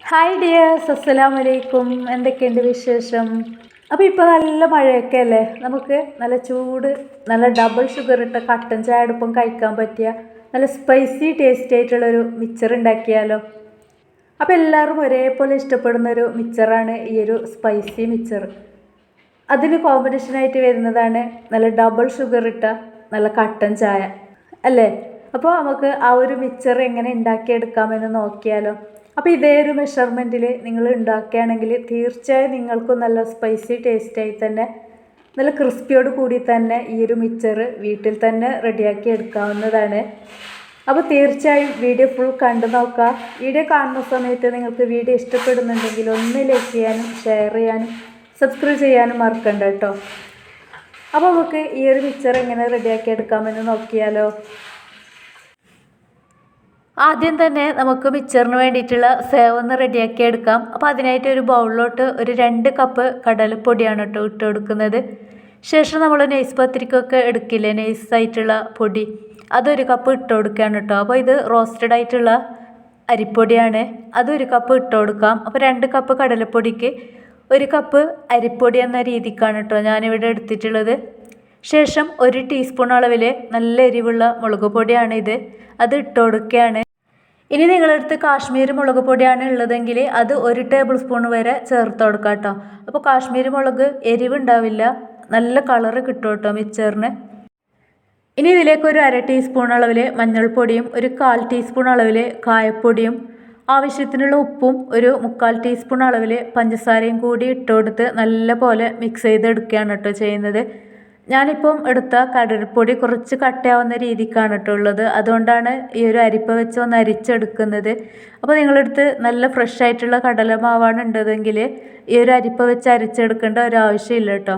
Hi dears, അസ്സലാമു അലൈക്കും. എന്തൊക്കെയുണ്ട് വിശേഷം? അപ്പോൾ ഇപ്പോൾ നല്ല മഴയൊക്കെ അല്ലേ, നമുക്ക് നല്ല ചൂട് നല്ല ഡബിൾ ഷുഗർ ഇട്ട കട്ടൻ ചായയോടൊപ്പം കഴിക്കാൻ പറ്റിയ നല്ല സ്പൈസി ടേസ്റ്റി ആയിട്ടുള്ളൊരു മിക്സർ ഉണ്ടാക്കിയാലോ. അപ്പോൾ എല്ലാവരും ഒരേപോലെ ഇഷ്ടപ്പെടുന്നൊരു മിക്സറാണ് ഈ ഒരു സ്പൈസി മിക്സർ. അതിന് കോമ്പിനേഷനായിട്ട് വരുന്നതാണ് നല്ല ഡബിൾ ഷുഗർ ഇട്ട നല്ല കട്ടൻ ചായ അല്ലേ. അപ്പോൾ നമുക്ക് ആ ഒരു മിക്സർ എങ്ങനെ ഉണ്ടാക്കിയെടുക്കാമെന്ന് നോക്കിയാലോ. അപ്പോൾ ഇതേ ഒരു മെഷർമെൻറ്റിൽ നിങ്ങൾ ഉണ്ടാക്കുകയാണെങ്കിൽ തീർച്ചയായും നിങ്ങൾക്കും നല്ല സ്പൈസി ടേസ്റ്റായി തന്നെ നല്ല ക്രിസ്പിയോട് കൂടി തന്നെ ഈ ഒരു മിക്സർ വീട്ടിൽ തന്നെ റെഡിയാക്കി എടുക്കാവുന്നതാണ്. അപ്പോൾ തീർച്ചയായും വീഡിയോ ഫുൾ കണ്ടു നോക്കുക. വീഡിയോ കാണുന്ന സമയത്ത് നിങ്ങൾക്ക് വീഡിയോ ഇഷ്ടപ്പെടുന്നുണ്ടെങ്കിൽ ഒന്ന് ലൈക്ക് ചെയ്യാനും ഷെയർ ചെയ്യാനും സബ്സ്ക്രൈബ് ചെയ്യാനും മറക്കണ്ട കേട്ടോ. അപ്പോൾ നമുക്ക് ഈ ഒരു മിക്സർ എങ്ങനെ റെഡിയാക്കി എടുക്കാമെന്ന് നോക്കിയാലോ. ആദ്യം തന്നെ നമുക്ക് മിക്സറിന് വേണ്ടിയിട്ടുള്ള സേവ് ഒന്ന് റെഡിയാക്കി എടുക്കാം. അപ്പോൾ അതിനായിട്ട് ഒരു ബൗളിലോട്ട് ഒരു 2 കപ്പ് കടലപ്പൊടിയാണ് കേട്ടോ ഇട്ട് കൊടുക്കുന്നത്. ശേഷം നമ്മൾ നൈസ് പത്തിരിക്കൊക്കെ എടുക്കില്ലേ, നൈസായിട്ടുള്ള പൊടി, അതൊരു കപ്പ് ഇട്ട് കൊടുക്കുകയാണ് കേട്ടോ. അപ്പോൾ ഇത് റോസ്റ്റഡ് ആയിട്ടുള്ള അരിപ്പൊടിയാണ്, അതൊരു കപ്പ് ഇട്ട് കൊടുക്കാം. അപ്പോൾ 2 കപ്പ് കടലപ്പൊടിക്ക് 1 കപ്പ് അരിപ്പൊടി എന്ന രീതിക്കാണ് കേട്ടോ ഞാനിവിടെ എടുത്തിട്ടുള്ളത്. ശേഷം 1 ടീസ്പൂൺ അളവിൽ നല്ല എരിവുള്ള മുളക് പൊടിയാണ് ഇത്, അത് ഇട്ട് കൊടുക്കുകയാണ്. ഇനി നിങ്ങളടുത്ത് കാശ്മീരി മുളക് പൊടിയാണ് ഉള്ളതെങ്കിൽ അത് 1 ടേബിൾ സ്പൂൺ വരെ ചേർത്ത് കൊടുക്കാം കേട്ടോ. അപ്പോൾ കാശ്മീരി മുളക് എരിവുണ്ടാവില്ല, നല്ല കളറ് കിട്ടും കേട്ടോ മിക്സറിന്. ഇനി ഇതിലേക്ക് ഒരു 1/2 ടീസ്പൂൺ അളവിൽ മഞ്ഞൾപ്പൊടിയും 1/4 ടീസ്പൂൺ അളവിൽ കായപ്പൊടിയും ആവശ്യത്തിനുള്ള ഉപ്പും 1/4 ടീസ്പൂൺ അളവിൽ പഞ്ചസാരയും കൂടി ഇട്ട് കൊടുത്ത് നല്ല പോലെ മിക്സ് ചെയ്തെടുക്കുകയാണ് കേട്ടോ ചെയ്യുന്നത്. ഞാനിപ്പം എടുത്ത കടലപ്പൊടി കുറച്ച് കട്ടയാവുന്ന രീതിക്കാണ് കേട്ടോ ഉള്ളത്, അതുകൊണ്ടാണ് ഈ ഒരു അരിപ്പ വെച്ച് ഒന്ന് അരിച്ചെടുക്കുന്നത്. അപ്പോൾ നിങ്ങളടുത്ത് നല്ല ഫ്രഷ് ആയിട്ടുള്ള കടലമാവാണ് ഉണ്ടതെങ്കിൽ ഈ ഒരു അരിപ്പ വെച്ച് അരിച്ചെടുക്കേണ്ട ഒരാവശ്യമില്ല കേട്ടോ.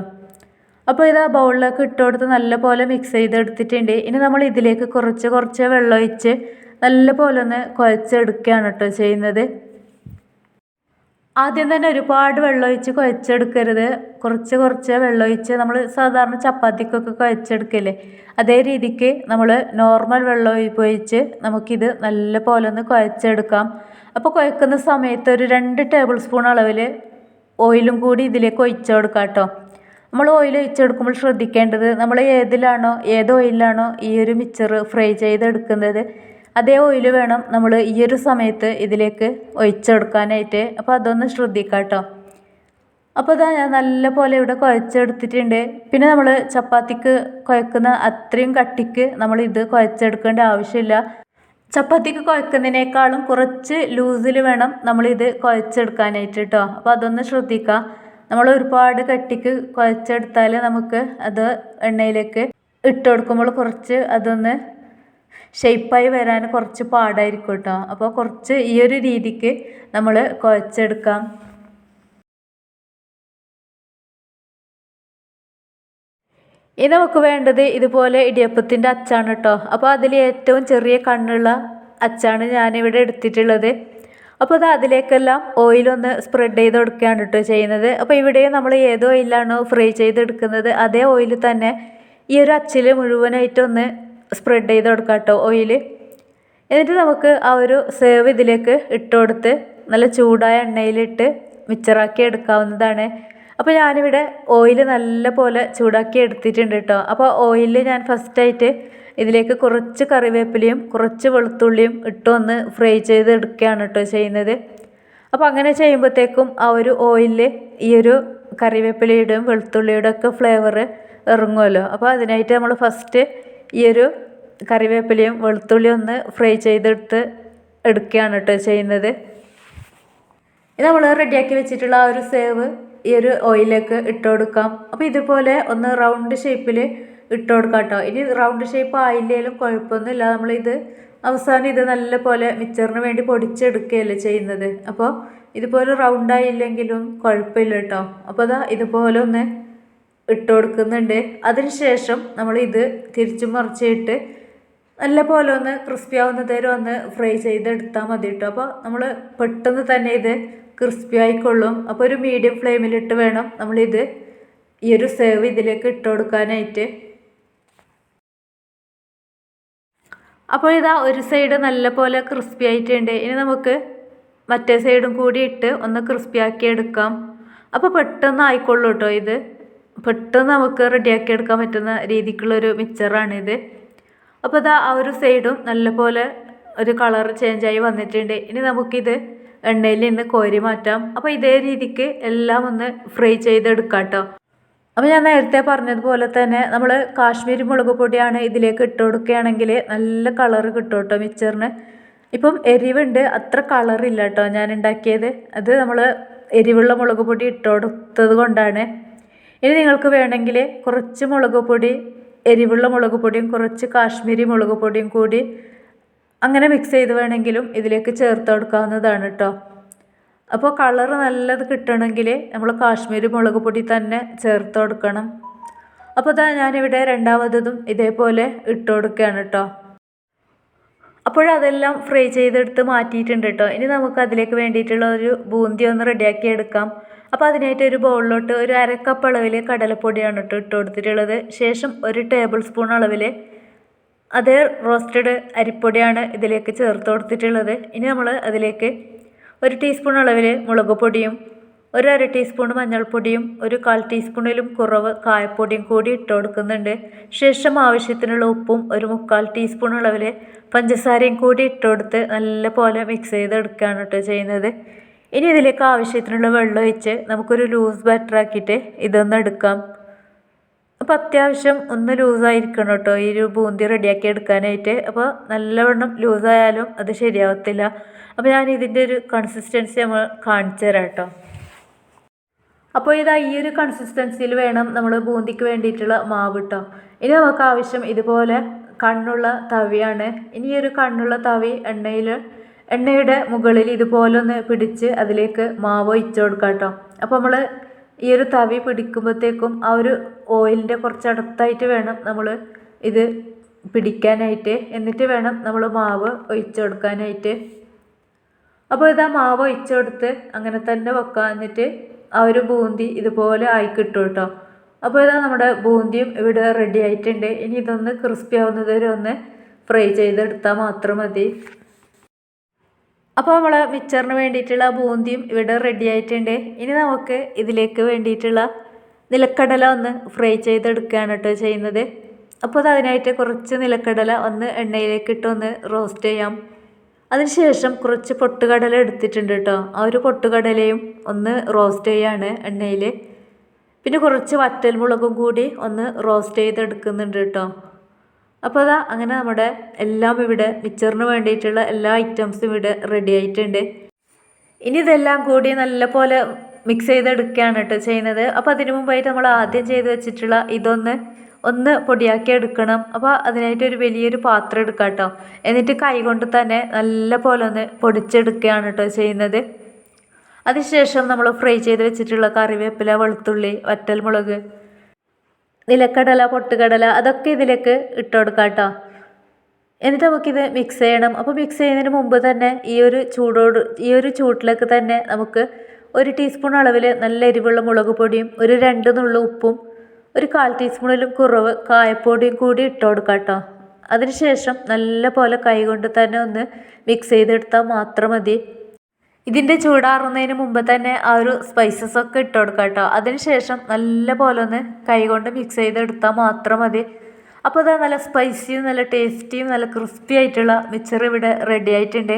അപ്പോൾ ഇത് ആ ബൗളിലേക്ക് ഇട്ട് കൊടുത്ത് നല്ല പോലെ മിക്സ് ചെയ്തെടുത്തിട്ടുണ്ട്. ഇനി നമ്മൾ ഇതിലേക്ക് കുറച്ച് വെള്ളം ഒഴിച്ച് നല്ല പോലെ ഒന്ന് കുഴച്ചെടുക്കുകയാണ് കേട്ടോ ചെയ്യുന്നത്. ആദ്യം തന്നെ ഒരുപാട് വെള്ളമൊഴിച്ച് കുഴച്ചെടുക്കരുത്, കുറച്ച് വെള്ളമൊഴിച്ച് നമ്മൾ സാധാരണ ചപ്പാത്തിക്കൊക്കെ കുഴച്ചെടുക്കില്ലേ അതേ രീതിക്ക് നമ്മൾ നോർമൽ വെള്ളം ഒഴിച്ച് നമുക്കിത് നല്ല പോലെ ഒന്ന് കുഴച്ചെടുക്കാം. അപ്പോൾ കുഴക്കുന്ന സമയത്ത് ഒരു 2 ടേബിൾ സ്പൂൺ അളവിൽ ഓയിലും കൂടി ഇതിലേക്ക് ഒഴിച്ചു കൊടുക്കാം കേട്ടോ. നമ്മൾ ഓയിൽ ഒഴിച്ചെടുക്കുമ്പോൾ ശ്രദ്ധിക്കേണ്ടത് നമ്മൾ ഏത് ഓയിലാണോ ഈ ഒരു മിക്സർ ഫ്രൈ ചെയ്തെടുക്കുന്നത് അതേ ഓയിൽ വേണം നമ്മൾ ഈ ഒരു സമയത്ത് ഇതിലേക്ക് ഒഴിച്ചെടുക്കാനായിട്ട്. അപ്പോൾ അതൊന്ന് ശ്രദ്ധിക്കാം കേട്ടോ. അപ്പോൾ ഇതാ ഞാൻ നല്ല പോലെ ഇവിടെ കുഴച്ചെടുത്തിട്ടുണ്ട്. പിന്നെ നമ്മൾ ചപ്പാത്തിക്ക് കുഴക്കുന്ന അത്രയും കട്ടിക്ക് നമ്മൾ ഇത് കുഴച്ചെടുക്കേണ്ട ആവശ്യമില്ല. ചപ്പാത്തിക്ക് കുഴക്കുന്നതിനേക്കാളും കുറച്ച് ലൂസിൽ വേണം നമ്മളിത് കുഴച്ചെടുക്കാനായിട്ട് കേട്ടോ. അപ്പോൾ അതൊന്ന് ശ്രദ്ധിക്കുക. നമ്മൾ ഒരുപാട് കട്ടിക്ക് കുഴച്ചെടുത്താൽ നമുക്ക് അത് എണ്ണയിലേക്ക് ഇട്ട് കൊടുക്കുമ്പോൾ കുറച്ച് അതൊന്ന് ഷേപ്പായി വരാൻ കുറച്ച് പാടായിരിക്കും കേട്ടോ. അപ്പോൾ കുറച്ച് ഈ ഒരു രീതിക്ക് നമ്മൾ കുഴച്ചെടുക്കാം. ഇനി നമുക്ക് വേണ്ടത് ഇതുപോലെ ഇടിയപ്പത്തിൻ്റെ അച്ചാണ് കേട്ടോ. അപ്പോൾ അതിൽ ഏറ്റവും ചെറിയ കണ്ണുള്ള അച്ചാണ് ഞാനിവിടെ എടുത്തിട്ടുള്ളത്. അപ്പോൾ അത് അതിലേക്കെല്ലാം ഓയിലൊന്ന് സ്പ്രെഡ് ചെയ്ത് കൊടുക്കുകയാണ് കേട്ടോ ചെയ്യുന്നത്. അപ്പോൾ ഇവിടെ നമ്മൾ ഏത് ഓയിലാണോ ഫ്രൈ ചെയ്തെടുക്കുന്നത് അതേ ഓയിൽ തന്നെ ഈ ഒരു അച്ചിൽ മുഴുവനായിട്ടൊന്ന് സ്പ്രെഡ് ചെയ്ത് കൊടുക്കാം കേട്ടോ ഓയിൽ. എന്നിട്ട് നമുക്ക് ആ ഒരു സേവ് ഇതിലേക്ക് ഇട്ട് കൊടുത്ത് നല്ല ചൂടായ എണ്ണയിലിട്ട് മിക്സറാക്കി എടുക്കാവുന്നതാണ്. അപ്പോൾ ഞാനിവിടെ ഓയിൽ നല്ല പോലെ ചൂടാക്കി എടുത്തിട്ടുണ്ട് കേട്ടോ. അപ്പോൾ ഓയിലിൽ ഞാൻ ഫസ്റ്റായിട്ട് ഇതിലേക്ക് കുറച്ച് കറിവേപ്പിലയും കുറച്ച് വെളുത്തുള്ളിയും ഇട്ടൊന്ന് ഫ്രൈ ചെയ്ത് എടുക്കുകയാണ് കേട്ടോ ചെയ്യുന്നത്. അപ്പോൾ അങ്ങനെ ചെയ്യുമ്പോഴത്തേക്കും ആ ഒരു ഓയിലിൽ ഈ ഒരു കറിവേപ്പിലയുടെയും വെളുത്തുള്ളിയുടെ ഒക്കെ ഫ്ലേവർ ഇറങ്ങുമല്ലോ. അപ്പോൾ അതിനായിട്ട് നമ്മൾ ഫസ്റ്റ് ഈ ഒരു കറിവേപ്പിലയും വെളുത്തുള്ളിയും ഒന്ന് ഫ്രൈ എടുക്കുകയാണ് കേട്ടോ ചെയ്യുന്നത്. ഇത് നമ്മൾ റെഡിയാക്കി വെച്ചിട്ടുള്ള ആ ഒരു സേവ് ഈ ഒരു ഓയിലേക്ക് ഇട്ട് കൊടുക്കാം. അപ്പോൾ ഇതുപോലെ ഒന്ന് റൗണ്ട് ഷേപ്പിൽ ഇട്ട് കൊടുക്കാം കേട്ടോ. ഇനി റൗണ്ട് ഷേപ്പ് ആയില്ലേലും കുഴപ്പമൊന്നുമില്ല, നമ്മളിത് അവസാനം ഇത് നല്ല പോലെ മിക്സറിന് വേണ്ടി പൊടിച്ചെടുക്കുകയല്ലേ ചെയ്യുന്നത്. അപ്പോൾ ഇതുപോലെ റൗണ്ടായില്ലെങ്കിലും കുഴപ്പമില്ല കേട്ടോ. അപ്പോൾ അതാ ഇതുപോലെ ഒന്ന് ഇട്ട് കൊടുക്കുന്നുണ്ട്. അതിനുശേഷം നമ്മൾ ഇത് തിരിച്ചു മറിച്ചിട്ട് നല്ല പോലെ ഒന്ന് ക്രിസ്പി ആവുന്നതേരം ഒന്ന് ഫ്രൈ ചെയ്തെടുത്താൽ മതി കേട്ടോ. അപ്പോൾ നമ്മൾ പെട്ടെന്ന് തന്നെ ഇത് ക്രിസ്പി ആയിക്കൊള്ളും. അപ്പോൾ ഒരു മീഡിയം ഫ്ലെയിമിലിട്ട് വേണം നമ്മളിത് ഈ ഒരു സേവ് ഇതിലേക്ക് ഇട്ട് കൊടുക്കാനായിട്ട്. അപ്പോൾ ഇതാ ഒരു സൈഡ് നല്ല പോലെ ക്രിസ്പി ആയിട്ടുണ്ട്. ഇനി നമുക്ക് മറ്റേ സൈഡും കൂടി ഇട്ട് ഒന്ന് ക്രിസ്പിയാക്കി എടുക്കാം. അപ്പോൾ പെട്ടെന്ന് ആയിക്കൊള്ളൂ കേട്ടോ. ഇത് പെട്ടെന്ന് നമുക്ക് റെഡിയാക്കി എടുക്കാൻ പറ്റുന്ന രീതിക്കുള്ളൊരു മിക്സറാണിത്. അപ്പോൾ ഇതാ ആ ഒരു സൈഡും നല്ലപോലെ ഒരു കളർ ചേഞ്ചായി വന്നിട്ടുണ്ട്. ഇനി നമുക്കിത് എണ്ണയിൽ നിന്ന് കോരി മാറ്റാം. അപ്പോൾ ഇതേ രീതിക്ക് എല്ലാം ഒന്ന് ഫ്രൈ ചെയ്തെടുക്കാം കേട്ടോ. അപ്പോൾ ഞാൻ നേരത്തെ പറഞ്ഞതുപോലെ തന്നെ നമ്മൾ കാശ്മീരി മുളക് പൊടിയാണ് ഇതിലേക്ക് ഇട്ട് കൊടുക്കുകയാണെങ്കിൽ നല്ല കളറ് കിട്ടും കേട്ടോ മിക്സറിന്. ഇപ്പം എരിവുണ്ട്, അത്ര കളറില്ല കേട്ടോ ഞാൻ ഉണ്ടാക്കിയത്. അത് നമ്മൾ എരിവുള്ള മുളക് പൊടി ഇട്ട് കൊടുത്തത് കൊണ്ടാണ്. ഇനി നിങ്ങൾക്ക് വേണമെങ്കിൽ കുറച്ച് മുളക് പൊടി, എരിവുള്ള മുളക് പൊടിയും കുറച്ച് കാശ്മീരി മുളക് പൊടിയും കൂടി അങ്ങനെ മിക്സ് ചെയ്ത് വേണമെങ്കിലും ഇതിലേക്ക് ചേർത്ത് കൊടുക്കാവുന്നതാണ് കേട്ടോ. അപ്പോൾ കളറ് നല്ലത് കിട്ടണമെങ്കിൽ നമ്മൾ കാശ്മീരി മുളക് പൊടി തന്നെ ചേർത്ത് കൊടുക്കണം. അപ്പോൾ ഇതാ ഞാനിവിടെ രണ്ടാമത്തതും ഇതേപോലെ ഇട്ട് കൊടുക്കുകയാണ് കേട്ടോ. അപ്പോഴതെല്ലാം ഫ്രൈ ചെയ്തെടുത്ത് മാറ്റിയിട്ടുണ്ട് കേട്ടോ. ഇനി നമുക്ക് അതിലേക്ക് വേണ്ടിയിട്ടുള്ള ഒരു ബൂന്തി ഒന്ന് റെഡിയാക്കി എടുക്കാം. അപ്പോൾ അതിനായിട്ട് ഒരു ബൗളിലോട്ട് ഒരു 1/2 കപ്പ് അളവിൽ കടലപ്പൊടിയാണ് കേട്ടോ ഇട്ട് കൊടുത്തിട്ടുള്ളത്. ശേഷം 1 ടേബിൾ സ്പൂൺ അളവിൽ അതേ റോസ്റ്റഡ് അരിപ്പൊടിയാണ് ഇതിലേക്ക് ചേർത്ത് കൊടുത്തിട്ടുള്ളത്. ഇനി നമ്മൾ അതിലേക്ക് 1 ടീസ്പൂൺ അളവിൽ മുളക് പൊടിയും 1/2 ടീസ്പൂൺ മഞ്ഞൾപ്പൊടിയും 1/4 ടീസ്പൂണിലും കുറവ് കായപ്പൊടിയും കൂടി ഇട്ട് കൊടുക്കുന്നുണ്ട്. ശേഷം ആവശ്യത്തിനുള്ള ഉപ്പും 1/4 ടീസ്പൂൺ അളവിൽ പഞ്ചസാരയും കൂടി ഇട്ട് കൊടുത്ത് നല്ല പോലെ മിക്സ് ചെയ്തെടുക്കുകയാണ് കേട്ടോ ചെയ്യുന്നത്. ഇനി ഇതിലേക്ക് ആവശ്യത്തിനുള്ള വെള്ളം ഒഴിച്ച് നമുക്കൊരു ലൂസ് ബാറ്റർ ആക്കിയിട്ട് ഇതൊന്ന് എടുക്കാം. അപ്പോൾ അത്യാവശ്യം ഒന്ന് ലൂസായിരിക്കണം കേട്ടോ ഈ ഒരു ബൂന്തി റെഡിയാക്കി എടുക്കാനായിട്ട്. അപ്പോൾ നല്ലവണ്ണം ലൂസായാലും അത് ശരിയാവത്തില്ല. അപ്പോൾ ഞാൻ ഇതിൻ്റെ ഒരു കൺസിസ്റ്റൻസി നമ്മൾ കാണിച്ചു തരാം കേട്ടോ. അപ്പോൾ ഇതാ ഈ ഒരു കൺസിസ്റ്റൻസിയിൽ വേണം നമ്മൾ ബൂന്തിക്ക് വേണ്ടിയിട്ടുള്ള മാവ് കേട്ടോ. ഇനി നമുക്ക് ആവശ്യം ഇതുപോലെ കണ്ണുള്ള തവിയാണ്. ഇനി ഒരു കണ്ണുള്ള തവി എണ്ണയുടെ മുകളിൽ ഇതുപോലെ ഒന്ന് പിടിച്ച് അതിലേക്ക് മാവ് ഒഴിച്ചു കൊടുക്കാം കേട്ടോ. അപ്പോൾ നമ്മൾ ഈ ഒരു തവി പിടിക്കുമ്പോഴത്തേക്കും ആ ഒരു ഓയിലിൻ്റെ കുറച്ച് അടുത്തായിട്ട് വേണം നമ്മൾ ഇത് പിടിക്കാനായിട്ട്. എന്നിട്ട് വേണം നമ്മൾ മാവ് ഒഴിച്ചു കൊടുക്കാനായിട്ട്. അപ്പോൾ ഇതാ മാവ് ഒഴിച്ചു കൊടുത്ത് അങ്ങനെ തന്നെ വെക്കാം. എന്നിട്ട് ആ ഒരു ബൂന്തി ഇതുപോലെ ആയി കിട്ടും കേട്ടോ. അപ്പോൾ ഇതാ നമ്മുടെ ബൂന്തിയും ഇവിടെ റെഡി ആയിട്ടുണ്ട്. ഇനി ഇതൊന്ന് ക്രിസ്പി ആവുന്നത് വരെ ഒന്ന് ഫ്രൈ ചെയ്തെടുത്താൽ മാത്രം മതി. അപ്പോൾ നമ്മൾ മിക്സറിന് വേണ്ടിയിട്ടുള്ള ബൂന്തിയും ഇവിടെ റെഡി ആയിട്ടുണ്ട്. ഇനി നമുക്ക് ഇതിലേക്ക് വേണ്ടിയിട്ടുള്ള നിലക്കടല ഒന്ന് ഫ്രൈ ചെയ്തെടുക്കുകയാണ് കേട്ടോ ചെയ്യുന്നത്. അപ്പോൾ അതിനായിട്ട് കുറച്ച് നിലക്കടല ഒന്ന് എണ്ണയിലേക്ക് ഇട്ട് ഒന്ന് റോസ്റ്റ് ചെയ്യാം. അതിനുശേഷം കുറച്ച് പൊട്ടുകടല എടുത്തിട്ടുണ്ട് കേട്ടോ. ആ ഒരു പൊട്ടുകടലയും ഒന്ന് റോസ്റ്റ് ചെയ്യാണ് എണ്ണയിൽ. പിന്നെ കുറച്ച് വറ്റൽമുളകും കൂടി ഒന്ന് റോസ്റ്റ് ചെയ്തെടുക്കുന്നുണ്ട് കേട്ടോ. അപ്പോൾ അതാ അങ്ങനെ നമ്മുടെ എല്ലാം ഇവിടെ മിക്സറിന് വേണ്ടിയിട്ടുള്ള എല്ലാ ഐറ്റംസും ഇവിടെ റെഡി ആയിട്ടുണ്ട്. ഇനി ഇതെല്ലാം കൂടി നല്ലപോലെ മിക്സ് ചെയ്തെടുക്കുകയാണ് കേട്ടോ ചെയ്യുന്നത്. അപ്പോൾ അതിനു മുമ്പായിട്ട് നമ്മൾ ആദ്യം ചെയ്ത് വെച്ചിട്ടുള്ള ഒന്ന് പൊടിയാക്കി എടുക്കണം. അപ്പോൾ അതിനായിട്ട് ഒരു വലിയൊരു പാത്രം എടുക്കാം കേട്ടോ. എന്നിട്ട് കൈകൊണ്ട് തന്നെ നല്ല പോലെ ഒന്ന് പൊടിച്ചെടുക്കുകയാണ് കേട്ടോ ചെയ്യുന്നത്. അതിനുശേഷം നമ്മൾ ഫ്രൈ ചെയ്ത് വെച്ചിട്ടുള്ള കറിവേപ്പില, വെളുത്തുള്ളി, വറ്റൽമുളക്, നിലക്കടല, പൊട്ടുകടല അതൊക്കെ ഇതിലേക്ക് ഇട്ട് കൊടുക്കാം കേട്ടോ. എന്നിട്ട് നമുക്കിത് മിക്സ് ചെയ്യണം. അപ്പോൾ മിക്സ് ചെയ്യുന്നതിന് മുമ്പ് തന്നെ ഈ ഒരു ചൂട്ടിലേക്ക് തന്നെ നമുക്ക് 1 ടീസ്പൂൺ അളവിൽ നല്ല എരിവുള്ള മുളക് പൊടിയും 2 നുള്ളു ഉപ്പും 1/4 ടീസ്പൂണിലും കുറവ് കായപ്പൊടിയും കൂടി ഇട്ട് കൊടുക്കാം കേട്ടോ. അതിനുശേഷം നല്ല പോലെ കൈ കൊണ്ട് തന്നെ ഒന്ന് മിക്സ് ചെയ്തെടുത്താൽ മാത്രം മതി. ഇതിൻ്റെ ചൂടാറുന്നതിന് മുമ്പ് തന്നെ ആ ഒരു സ്പൈസസ് ഒക്കെ ഇട്ട് കൊടുക്കാം കേട്ടോ. അതിനുശേഷം നല്ല പോലെ ഒന്ന് കൈ കൊണ്ട് മിക്സ് ചെയ്തെടുത്താൽ മാത്രം മതി. അപ്പോൾ അത് നല്ല സ്പൈസിയും നല്ല ടേസ്റ്റിയും നല്ല ക്രിസ്പി ആയിട്ടുള്ള മിക്സർ ഇവിടെ റെഡി ആയിട്ടുണ്ട്.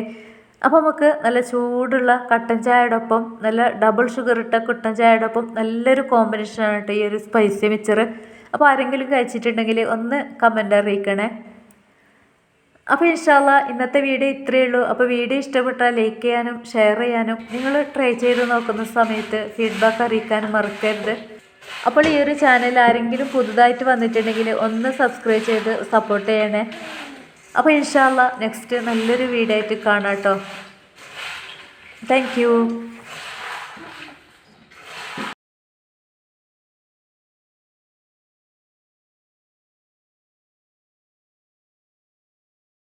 അപ്പോൾ നമുക്ക് നല്ല ചൂടുള്ള കട്ടൻ ചായയോടൊപ്പം നല്ല ഡബിൾ ഷുഗർ ഇട്ട കട്ടൻ ചായയോടൊപ്പം നല്ലൊരു കോമ്പിനേഷനാണ് കേട്ടോ ഈ ഒരു സ്പൈസി മിക്സർ. അപ്പോൾ ആരെങ്കിലും കഴിച്ചിട്ടുണ്ടെങ്കിൽ ഒന്ന് കമൻ്റ് അറിയിക്കണേ. അപ്പോൾ ഇൻഷാല്ലാ ഇന്നത്തെ വീഡിയോ ഇത്രയേ ഉള്ളൂ. അപ്പോൾ വീഡിയോ ഇഷ്ടപ്പെട്ടാൽ ലൈക്ക് ചെയ്യാനും ഷെയർ ചെയ്യാനും നിങ്ങൾ ട്രൈ ചെയ്ത് നോക്കുന്ന സമയത്ത് ഫീഡ്ബാക്ക് അറിയിക്കാനും മറക്കരുത്. അപ്പോൾ ഈ ഒരു ചാനൽ ആരെങ്കിലും പുതുതായിട്ട് വന്നിട്ടുണ്ടെങ്കിൽ ഒന്ന് സബ്സ്ക്രൈബ് ചെയ്ത് സപ്പോർട്ട് ചെയ്യണേ. അപ്പോൾ ഇൻഷാല്ലാ നെക്സ്റ്റ് നല്ലൊരു വീഡിയോ ആയിട്ട് കാണാം കേട്ടോ. Thank you.